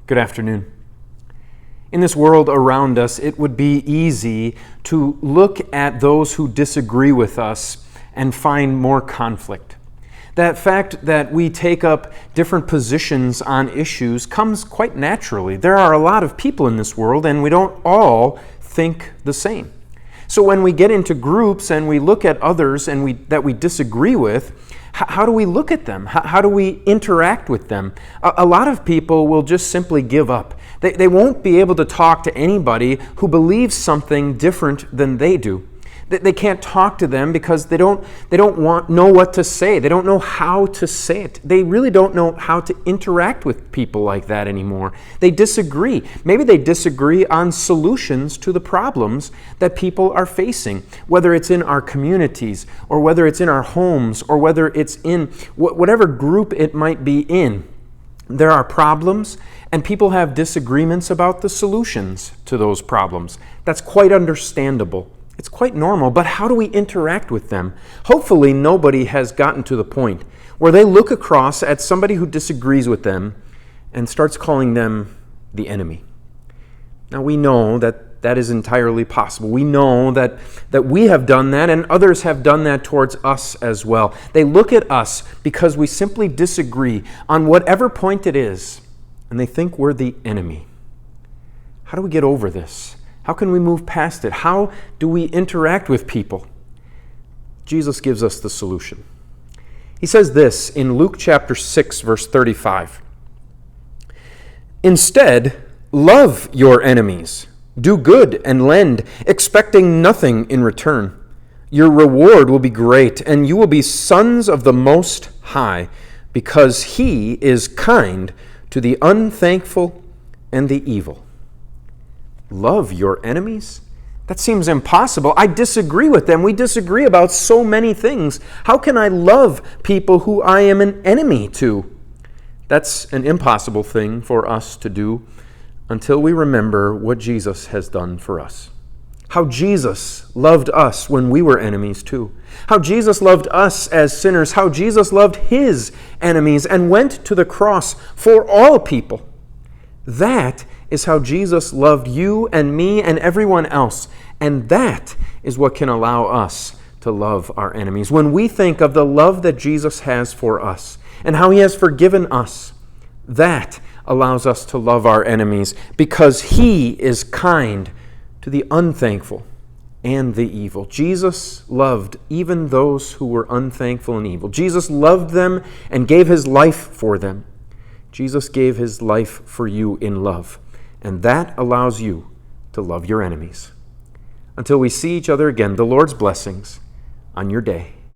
Good afternoon. In this world around us, it would be easy to look at those who disagree with us and find more conflict. That fact that we take up different positions on issues comes quite naturally. There are a lot of people in this world, and we don't all think the same. So when we get into groups and we look at others that we disagree with, how do we look at them? How do we interact with them? A lot of people will just simply give up. They won't be able to talk to anybody who believes something different than they do. They can't talk to them because they don't know what to say. They don't know how to say it. They really don't know how to interact with people like that anymore. They disagree. Maybe they disagree on solutions to the problems that people are facing, whether it's in our communities or whether it's in our homes or whether it's in whatever group it might be in. There are problems, and people have disagreements about the solutions to those problems. That's quite understandable. It's quite normal, but how do we interact with them? Hopefully nobody has gotten to the point where they look across at somebody who disagrees with them and starts calling them the enemy. Now we know that that is entirely possible. We know that we have done that and others have done that towards us as well. They look at us because we simply disagree on whatever point it is, and they think we're the enemy. How do we get over this? How can we move past it? How do we interact with people? Jesus gives us the solution. He says this in Luke chapter 6, verse 35. Instead, love your enemies, do good and lend, expecting nothing in return. Your reward will be great, and you will be sons of the Most High, because He is kind to the unthankful and the evil. Love your enemies? That seems impossible. I disagree with them. We disagree about so many things. How can I love people who I am an enemy to? That's an impossible thing for us to do until we remember what Jesus has done for us. How Jesus loved us when we were enemies too. How Jesus loved us as sinners. How Jesus loved His enemies and went to the cross for all people. That is how Jesus loved you and me and everyone else. And that is what can allow us to love our enemies. When we think of the love that Jesus has for us and how He has forgiven us, that allows us to love our enemies because He is kind to the unthankful and the evil. Jesus loved even those who were unthankful and evil. Jesus loved them and gave His life for them. Jesus gave His life for you in love. And that allows you to love your enemies. Until we see each other again, the Lord's blessings on your day.